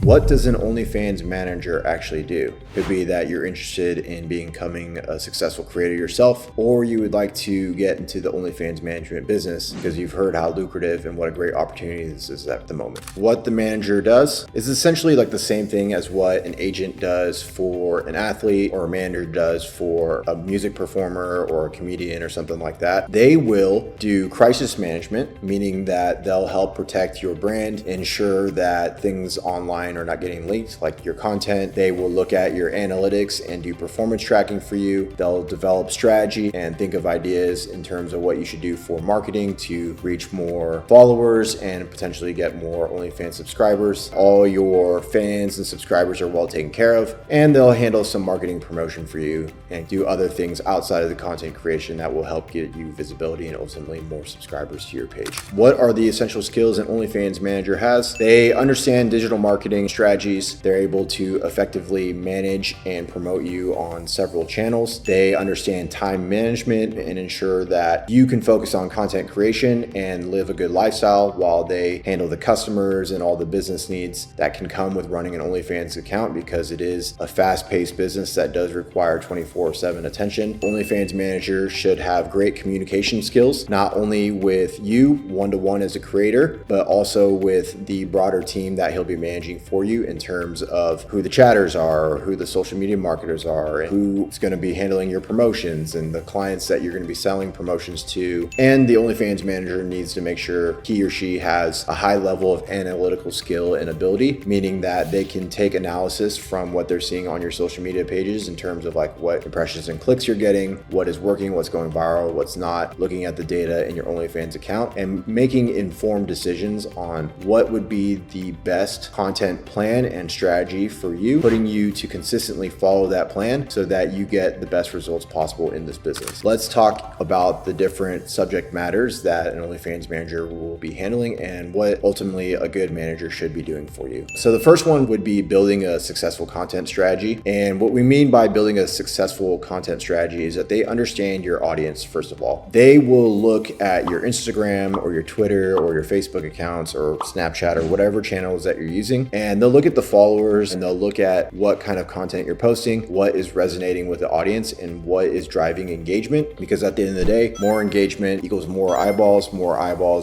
What does an OnlyFans manager actually do? Could be that you're interested in becoming a successful creator yourself, or you would like to get into the OnlyFans management business because you've heard how lucrative and what a great opportunity this is at the moment. What the manager does is essentially like the same thing as what an agent does for an athlete or a manager does for a music performer or a comedian or something like that. They will do crisis management, meaning that they'll help protect your brand, ensure that things online are not getting leaked, like your content. They will look at your analytics and do performance tracking for you. They'll develop strategy and think of ideas in terms of what you should do for marketing to reach more followers and potentially get more OnlyFans subscribers. All your fans and subscribers are well taken care of, and they'll handle some marketing promotion for you and do other things outside of the content creation that will help get you visibility and ultimately more subscribers to your page. What are the essential skills an OnlyFans manager has? They understand digital marketing strategies. They're able to effectively manage and promote you on several channels. They understand time management and ensure that you can focus on content creation and live a good lifestyle while they handle the customers and all the business needs that can come with running an OnlyFans account, because it is a fast-paced business that does require 24/7 attention. OnlyFans manager should have great communication skills, not only with you one-to-one as a creator, but also with the broader team that he'll be managing for you in terms of who the chatters are, or who the social media marketers are, and who's going to be handling your promotions and the clients that you're going to be selling promotions to. And the OnlyFans manager needs to make sure he or she has a high level of analytical skill and ability, meaning that they can take analysis from what they're seeing on your social media pages in terms of like what impressions and clicks you're getting, what is working, what's going viral, what's not, looking at the data in your OnlyFans account and making informed decisions on what would be the best content plan and strategy for you, putting you to consistently follow that plan so that you get the best results possible in this business. Let's talk about the different subject matters that an OnlyFans manager will be handling and what ultimately a good manager should be doing for you. So the first one would be building a successful content strategy. And what we mean by building a successful content strategy is that they understand your audience, first of all. They will look at your Instagram or your Twitter or your Facebook accounts or Snapchat or whatever channels that you're using, and they'll look at the followers and they'll look at what kind of content you're posting, what is resonating with the audience, and what is driving engagement. Because at the end of the day, more engagement equals more eyeballs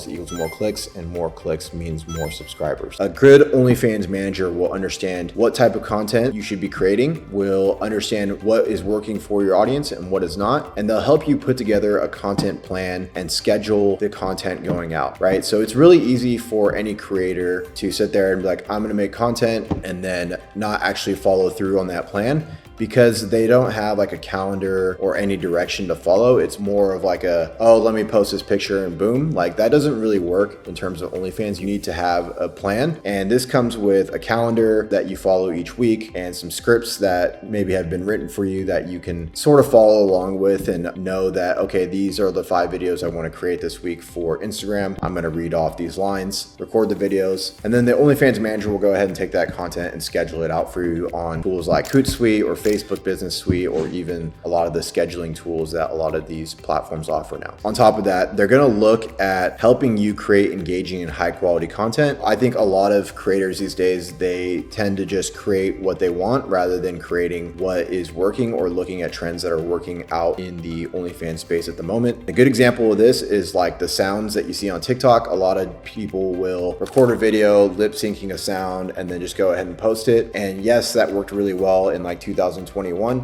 equals more clicks, and more clicks means more subscribers. A good OnlyFans manager will understand what type of content you should be creating, will understand what is working for your audience and what is not, and they'll help you put together a content plan and schedule the content going out, right? So it's really easy for any creator to sit there and be like, I'm gonna make content, and then not actually follow through on that plan, because they don't have like a calendar or any direction to follow. It's more of like oh, let me post this picture and boom. Like that doesn't really work in terms of OnlyFans. You need to have a plan. And this comes with a calendar that you follow each week and some scripts that maybe have been written for you that you can sort of follow along with and know that, okay, these are the 5 videos I want to create this week for Instagram. I'm going to read off these lines, record the videos, and then the OnlyFans manager will go ahead and take that content and schedule it out for you on tools like Hootsuite or Facebook Business Suite, or even a lot of the scheduling tools that a lot of these platforms offer now. On top of that, they're going to look at helping you create engaging and high quality content. I think a lot of creators these days, they tend to just create what they want rather than creating what is working or looking at trends that are working out in the OnlyFans space at the moment. A good example of this is like the sounds that you see on TikTok. A lot of people will record a video, lip syncing a sound, and then just go ahead and post it. And yes, that worked really well in like 2021,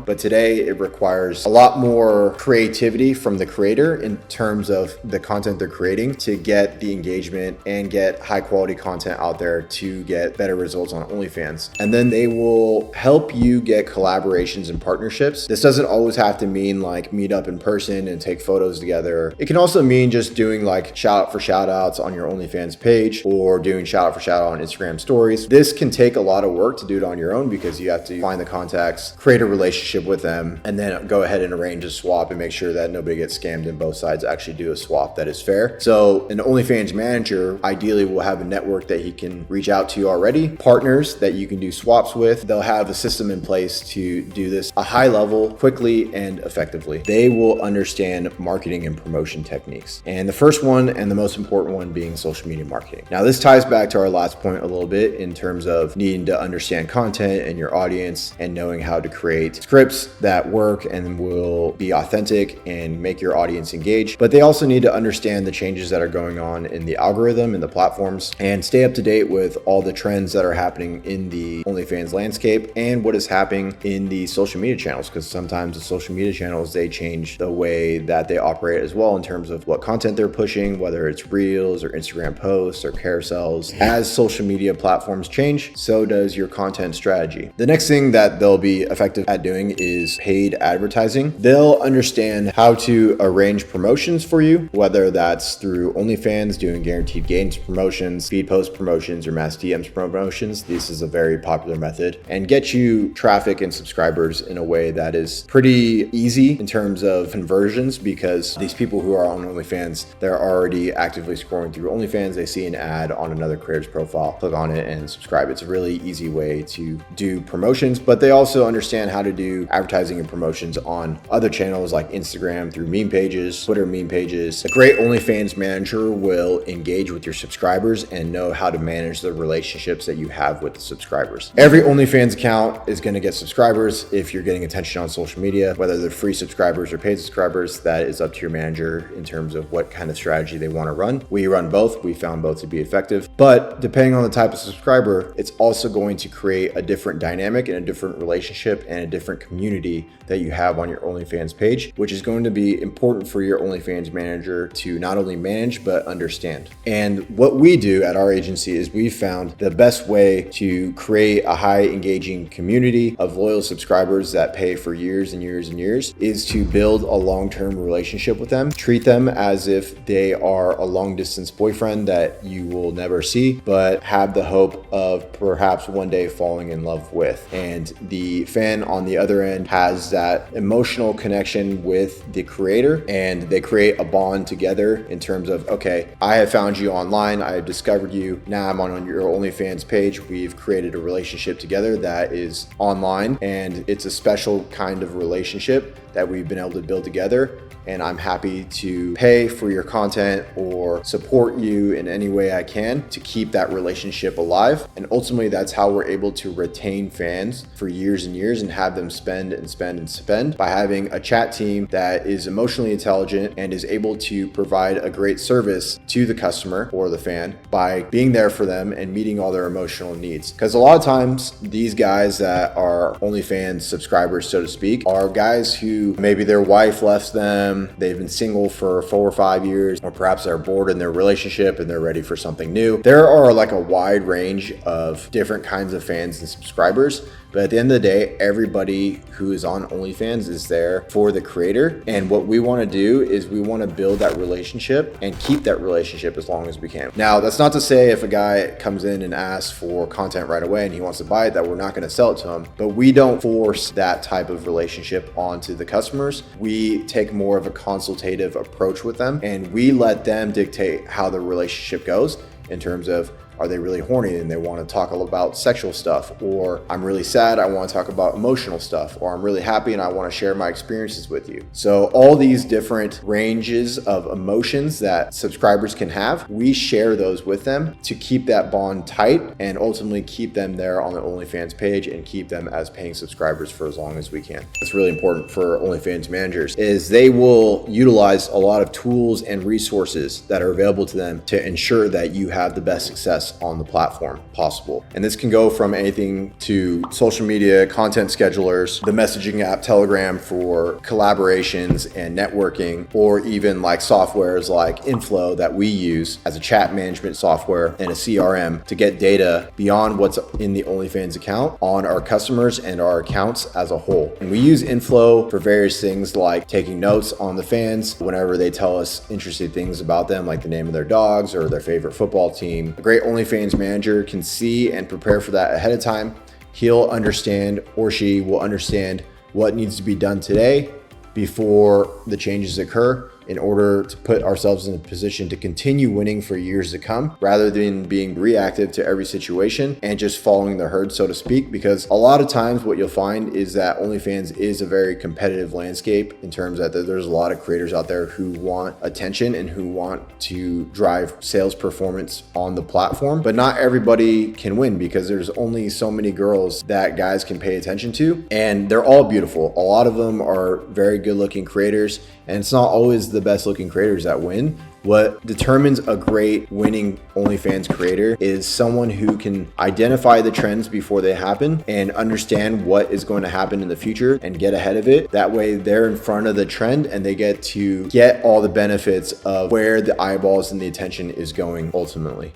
but today it requires a lot more creativity from the creator in terms of the content they're creating to get the engagement and get high quality content out there to get better results on OnlyFans. And then they will help you get collaborations and partnerships. This doesn't always have to mean like meet up in person and take photos together. It can also mean just doing like shout out for shout outs on your OnlyFans page or doing shout out for shout out on Instagram stories. This can take a lot of work to do it on your own because you have to find the contacts, create a relationship with them, and then go ahead and arrange a swap and make sure that nobody gets scammed and both sides actually do a swap that is fair. So an OnlyFans manager ideally will have a network that he can reach out to already, partners that you can do swaps with. They'll have a system in place to do this a high level, quickly and effectively. They will understand marketing and promotion techniques. And the first one and the most important one being social media marketing. Now this ties back to our last point a little bit in terms of needing to understand content and your audience and knowing how to create scripts that work and will be authentic and make your audience engage. But they also need to understand the changes that are going on in the algorithm and the platforms and stay up to date with all the trends that are happening in the OnlyFans landscape and what is happening in the social media channels, because sometimes the social media channels, they change the way that they operate as well in terms of what content they're pushing, whether it's reels or Instagram posts or carousels. As social media platforms change, so does your content strategy. The next thing that they'll be effective at doing is paid advertising. They'll understand how to arrange promotions for you, whether that's through OnlyFans doing guaranteed gains promotions, feed post promotions, or mass DMs promotions. This is a very popular method, and get you traffic and subscribers in a way that is pretty easy in terms of conversions, because these people who are on OnlyFans, they're already actively scrolling through OnlyFans. They see an ad on another creator's profile, click on it and subscribe. It's a really easy way to do promotions, but they also understand how to do advertising and promotions on other channels like Instagram through meme pages, Twitter meme pages. A great OnlyFans manager will engage with your subscribers and know how to manage the relationships that you have with the subscribers. Every OnlyFans account is going to get subscribers if you're getting attention on social media, whether they're free subscribers or paid subscribers. That is up to your manager in terms of what kind of strategy they want to run. We run both. We found both to be effective, but depending on the type of subscriber, it's also going to create a different dynamic and a different relationship and a different community that you have on your OnlyFans page, which is going to be important for your OnlyFans manager to not only manage, but understand. And what we do at our agency is we found the best way to create a high engaging community of loyal subscribers that pay for years and years and years is to build a long-term relationship with them. Treat them as if they are a long distance boyfriend that you will never see, but have the hope of perhaps one day falling in love with. And the fan on the other end has that emotional connection with the creator, and they create a bond together in terms of, okay, I have found you online, I have discovered you, now I'm on your OnlyFans page, we've created a relationship together that is online, and it's a special kind of relationship that we've been able to build together. And I'm happy to pay for your content or support you in any way I can to keep that relationship alive. And ultimately, that's how we're able to retain fans for years and years and have them spend and spend and spend by having a chat team that is emotionally intelligent and is able to provide a great service to the customer or the fan by being there for them and meeting all their emotional needs. Because a lot of times, these guys that are OnlyFans subscribers, so to speak, are guys who maybe their wife left them, they've been single for 4 or 5 years, or perhaps they're bored in their relationship and they're ready for something new. There are like a wide range of different kinds of fans and subscribers. But at the end of the day, everybody who is on OnlyFans is there for the creator. And what we want to do is we want to build that relationship and keep that relationship as long as we can. Now, that's not to say if a guy comes in and asks for content right away and he wants to buy it, that we're not going to sell it to him. But we don't force that type of relationship onto the customers. We take more of a consultative approach with them, and we let them dictate how the relationship goes in terms of, are they really horny and they want to talk about sexual stuff? Or I'm really sad, I want to talk about emotional stuff. Or I'm really happy and I want to share my experiences with you. So all these different ranges of emotions that subscribers can have, we share those with them to keep that bond tight and ultimately keep them there on the OnlyFans page and keep them as paying subscribers for as long as we can. That's really important for OnlyFans managers, is they will utilize a lot of tools and resources that are available to them to ensure that you have the best success on the platform possible. And this can go from anything to social media, content schedulers, the messaging app Telegram for collaborations and networking, or even like softwares like Inflow that we use as a chat management software and a CRM to get data beyond what's in the OnlyFans account on our customers and our accounts as a whole. And we use Inflow for various things like taking notes on the fans whenever they tell us interesting things about them, like the name of their dogs or their favorite football team. A great OnlyFans manager can see and prepare for that ahead of time he'll understand, or she will understand, what needs to be done today before the changes occur, in order to put ourselves in a position to continue winning for years to come, rather than being reactive to every situation and just following the herd, so to speak. Because a lot of times what you'll find is that OnlyFans is a very competitive landscape, in terms that there's a lot of creators out there who want attention and who want to drive sales performance on the platform. But not everybody can win, because there's only so many girls that guys can pay attention to, and they're all beautiful. A lot of them are very good looking creators, and it's not always the best looking creators that win. What determines a great winning OnlyFans creator is someone who can identify the trends before they happen and understand what is going to happen in the future and get ahead of it. That way they're in front of the trend and they get to get all the benefits of where the eyeballs and the attention is going ultimately.